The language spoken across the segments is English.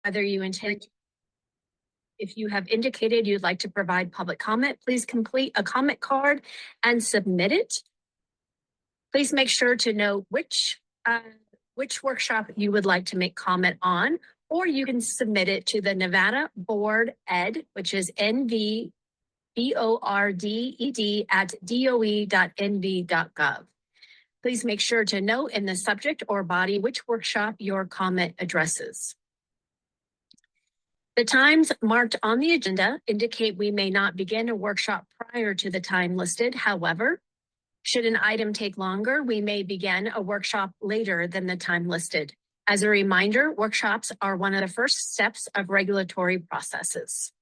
whether you intend. If you have indicated you'd like to provide public comment, please complete a comment card and submit it. Please make sure to note which workshop you would like to make comment on, or you can submit it to the Nevada Board Ed, which is nvborded@doe.nv.gov. Please make sure to note in the subject or body which workshop your comment addresses. The times marked on the agenda indicate we may not begin a workshop prior to the time listed. However, should an item take longer, we may begin a workshop later than the time listed. As a reminder, workshops are one of the first steps of regulatory processes.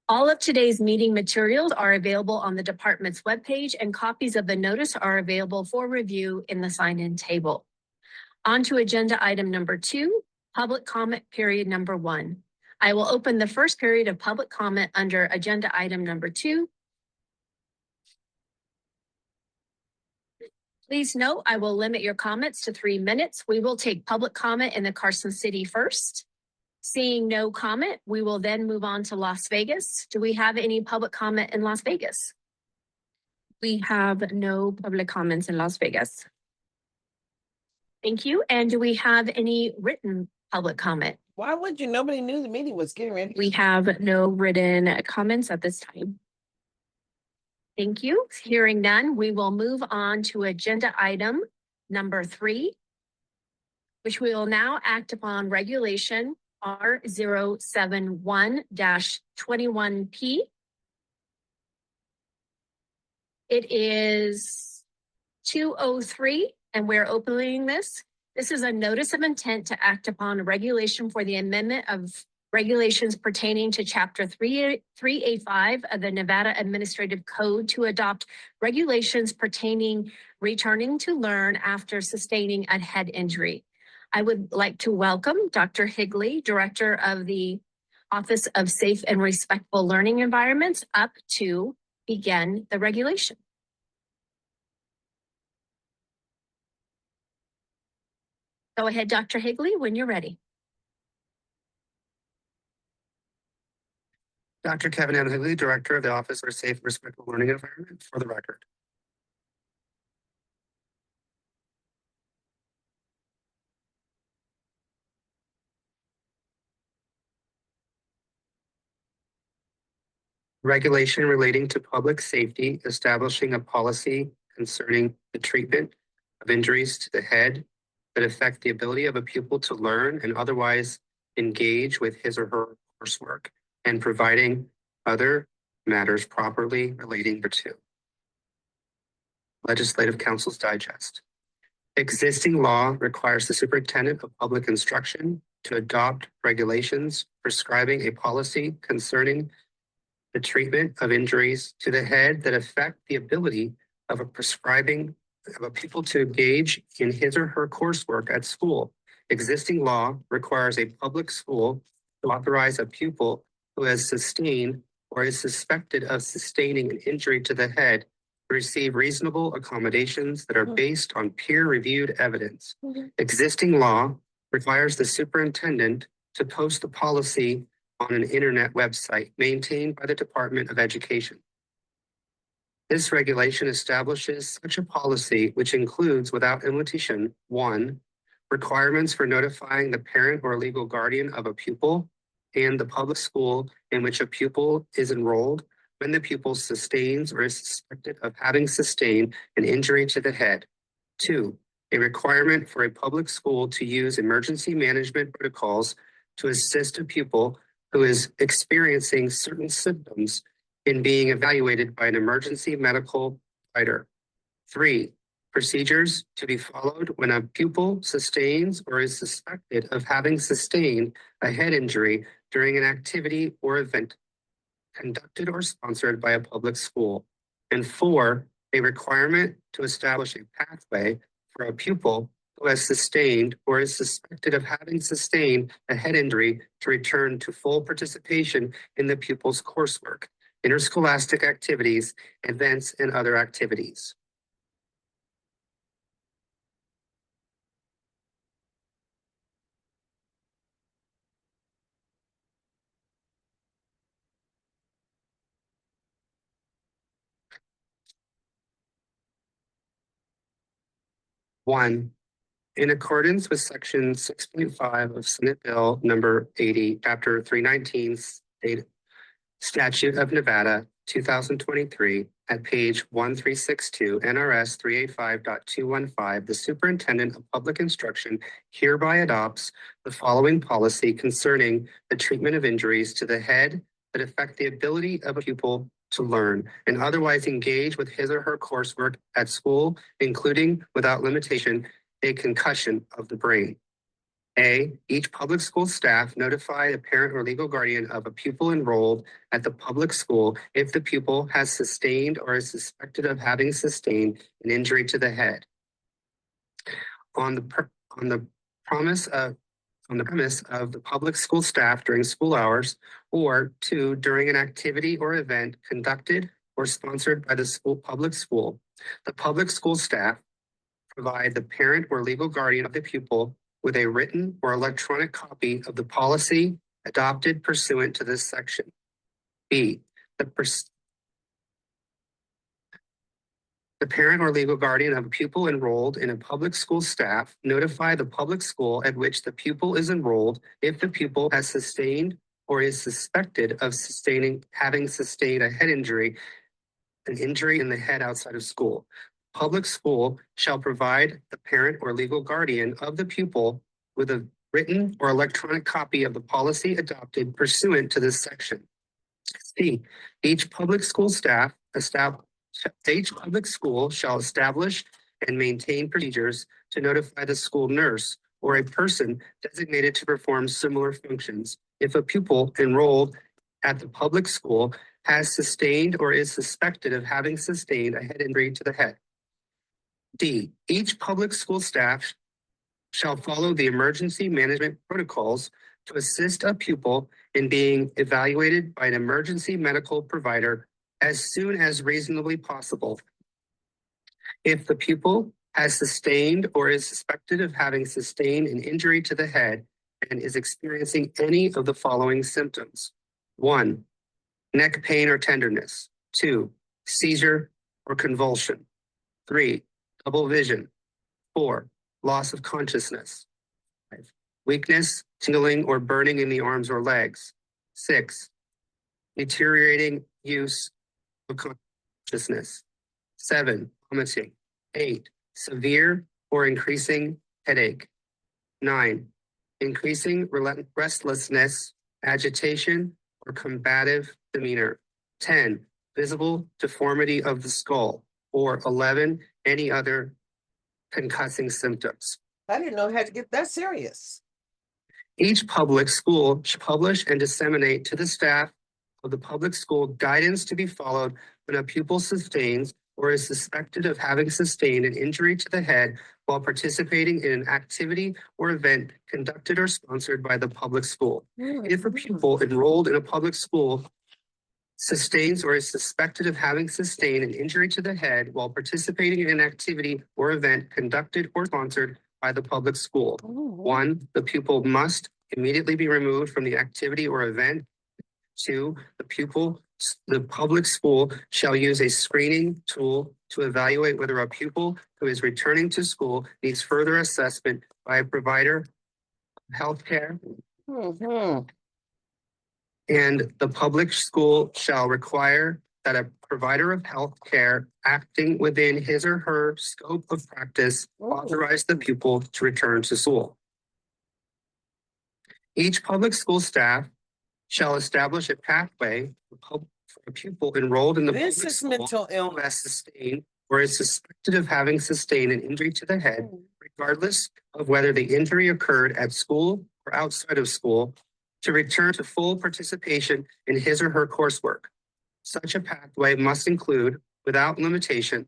All of today's meeting materials are available on the department's webpage, and copies of the notice are available for review in the sign-in table. On to agenda item number 2, public comment period number 1. I will open the first period of public comment under agenda item number 2. Please note, I will limit your comments to 3 minutes. We will take public comment in the Carson City first. Seeing no comment, we will then move on to Las Vegas. Do we have any public comment in Las Vegas? We have no public comments in Las Vegas. Thank you. And do we have any written public comment? Why would you? Nobody knew the meeting was getting ready. We have no written comments at this time. Thank you. Hearing none, we will move on to agenda item number 3, which we will now act upon regulation R071-21P. It is 2:03, and we're opening this. This is a notice of intent to act upon a regulation for the amendment of regulations pertaining to Chapter 3A5 of the Nevada Administrative Code to adopt regulations pertaining returning to learn after sustaining a head injury. I would like to welcome Dr. Higley, Director of the Office of Safe and Respectful Learning Environments, up to begin the regulation. Go ahead, Dr. Higley, when you're ready. Dr. Kevin M. Higley, Director of the Office for Safe and Respectful Learning Environment, for the record. Regulation relating to public safety, establishing a policy concerning the treatment of injuries to the head that affect the ability of a pupil to learn and otherwise engage with his or her coursework, and providing other matters properly relating thereto. Legislative Council's Digest. Existing law requires the Superintendent of Public Instruction to adopt regulations prescribing a policy concerning the treatment of injuries to the head that affect the ability of a pupil to engage in his or her coursework at school. Existing law requires a public school to authorize a pupil who has sustained or is suspected of sustaining an injury to the head to receive reasonable accommodations that are based on peer-reviewed evidence. Existing law requires the superintendent to post the policy on an internet website maintained by the Department of Education. This regulation establishes such a policy, which includes, without limitation, 1, requirements for notifying the parent or legal guardian of a pupil and the public school in which a pupil is enrolled when the pupil sustains or is suspected of having sustained an injury to the head. 2, a requirement for a public school to use emergency management protocols to assist a pupil who is experiencing certain symptoms in being evaluated by an emergency medical provider. 3, procedures to be followed when a pupil sustains or is suspected of having sustained a head injury during an activity or event conducted or sponsored by a public school. And 4, a requirement to establish a pathway for a pupil who has sustained or is suspected of having sustained a head injury to return to full participation in the pupil's coursework, interscholastic activities, events, and other activities. 1. In accordance with section 6.5 of Senate Bill number 80, chapter 319, Statute of Nevada, 2023, at page 1362, NRS 385.215, the Superintendent of Public Instruction hereby adopts the following policy concerning the treatment of injuries to the head that affect the ability of a pupil to learn and otherwise engage with his or her coursework at school, including, without limitation, a concussion of the brain. A, each public school staff notify a parent or legal guardian of a pupil enrolled at the public school if the pupil has sustained or is suspected of having sustained an injury to the head. On the premise of the public school staff during school hours, or 2, during an activity or event conducted or sponsored by the public school, the public school staff provide the parent or legal guardian of the pupil with a written or electronic copy of the policy adopted pursuant to this section. B, the parent or legal guardian of a pupil enrolled in a public school staff notify the public school at which the pupil is enrolled if the pupil has sustained or is suspected of having sustained a head injury, an injury in the head outside of school. Public school shall provide the parent or legal guardian of the pupil with a written or electronic copy of the policy adopted pursuant to this section. C, each public school shall establish and maintain procedures to notify the school nurse or a person designated to perform similar functions if a pupil enrolled at the public school has sustained or is suspected of having sustained a head injury to the head. D, each public school staff shall follow the emergency management protocols to assist a pupil in being evaluated by an emergency medical provider as soon as reasonably possible. If the pupil has sustained or is suspected of having sustained an injury to the head and is experiencing any of the following symptoms: 1, neck pain or tenderness; 2, seizure or convulsion; 3, double vision; 4, loss of consciousness; 5, weakness, tingling, or burning in the arms or legs; 6, deteriorating use of consciousness; 7, vomiting; 8, severe or increasing headache; 9, increasing restlessness, agitation, or combative demeanor; 10, visible deformity of the skull; or 11, any other concussing symptoms. I didn't know it had to get that serious. Each public school should publish and disseminate to the staff of the public school guidance to be followed when a pupil sustains or is suspected of having sustained an injury to the head while participating in an activity or event conducted or sponsored by the public school. If a pupil enrolled in a public school sustains or is suspected of having sustained an injury to the head while participating in an activity or event conducted or sponsored by the public school, 1, the pupil must immediately be removed from the activity or event. 2, the public school shall use a screening tool to evaluate whether a pupil who is returning to school needs further assessment by a provider of healthcare. And the public school shall require that a provider of health care acting within his or her scope of practice authorize the pupil to return to school. Each public school staff shall establish a pathway for a pupil enrolled in the This public is school mental who illness. has sustained or is suspected of having sustained an injury to the head, regardless of whether the injury occurred at school or outside of school, to return to full participation in his or her coursework. Such a pathway must include, without limitation,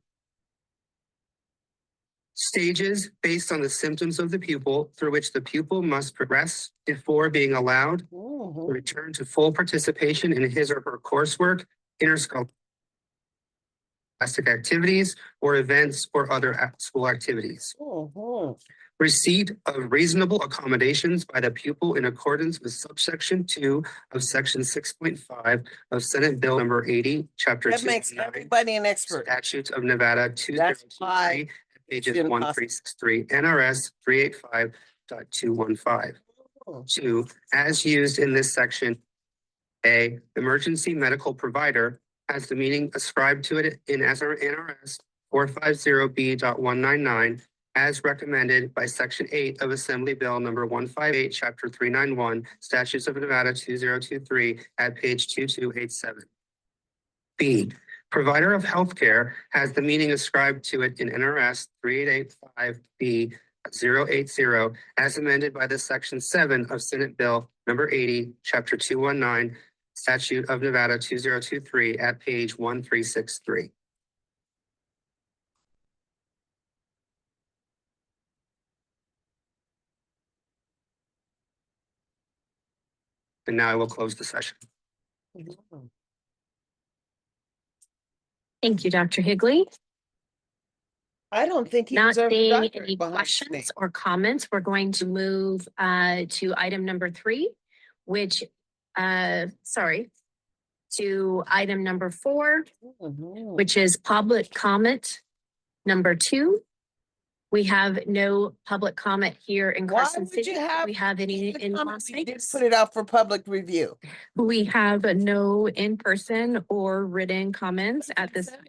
stages based on the symptoms of the pupil through which the pupil must progress before being allowed to return to full participation in his or her coursework, interscholastic activities, or events or other school activities. Receipt of reasonable accommodations by the pupil in accordance with subsection 2 of section 6.5 of Senate Bill number 80, chapter That 2. makes everybody an expert. Statutes of Nevada That's 2023, pages Student 1363, NRS 385.215. Oh, 2, as used in this section, A, emergency medical provider has the meaning ascribed to it in NRS 450B.199 as recommended by Section 8 of Assembly Bill number 158, Chapter 391, Statutes of Nevada 2023 at page 2287. B, provider of healthcare has the meaning ascribed to it in NRS 3885B.080 as amended by the Section 7 of Senate Bill number 80, Chapter 219, Statute of Nevada 2023 at page 1363. And now I will close the session. Thank you, Dr. Higley. I don't think he Not deserves a seeing doctorate any behind his questions name. or comments, we're going to move to item number 3, which, to item number 4, Mhm. which is public comment number 2. We have no public comment here in Why Carson would City. you have We have any The in comment Las we did Vegas? Put it out for public review. We have no in-person or written comments at this time.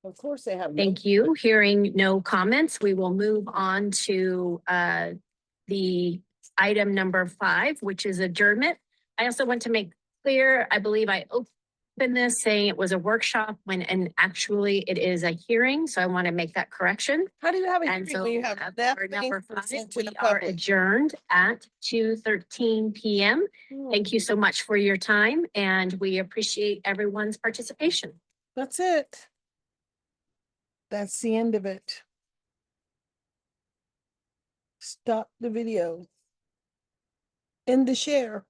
Of course they have. Thank you. Hearing no comments, we will move on to the item number 5, which is adjournment. I also want to make clear, I believe I opened this saying it was a workshop and actually it is a hearing. So I want to make that correction. How do you have a And hearing so when you have for nothing number 5, presented to we the are public? adjourned at 2:13 p.m. Thank you so much for your time and we appreciate everyone's participation. That's it. That's the end of it. Stop the video. End the share.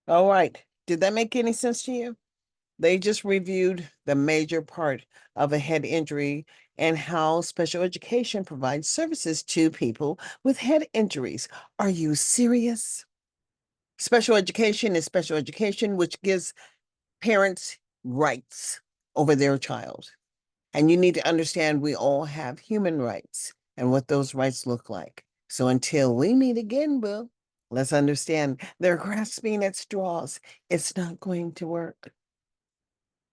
All right. Did that make any sense to you? They just reviewed the major part of a head injury and how special education provides services to people with head injuries. Are you serious? Special education is special education, which gives parents rights over their child. And you need to understand we all have human rights and what those rights look like. So until we meet again, Boo, let's understand they're grasping at straws. It's not going to work.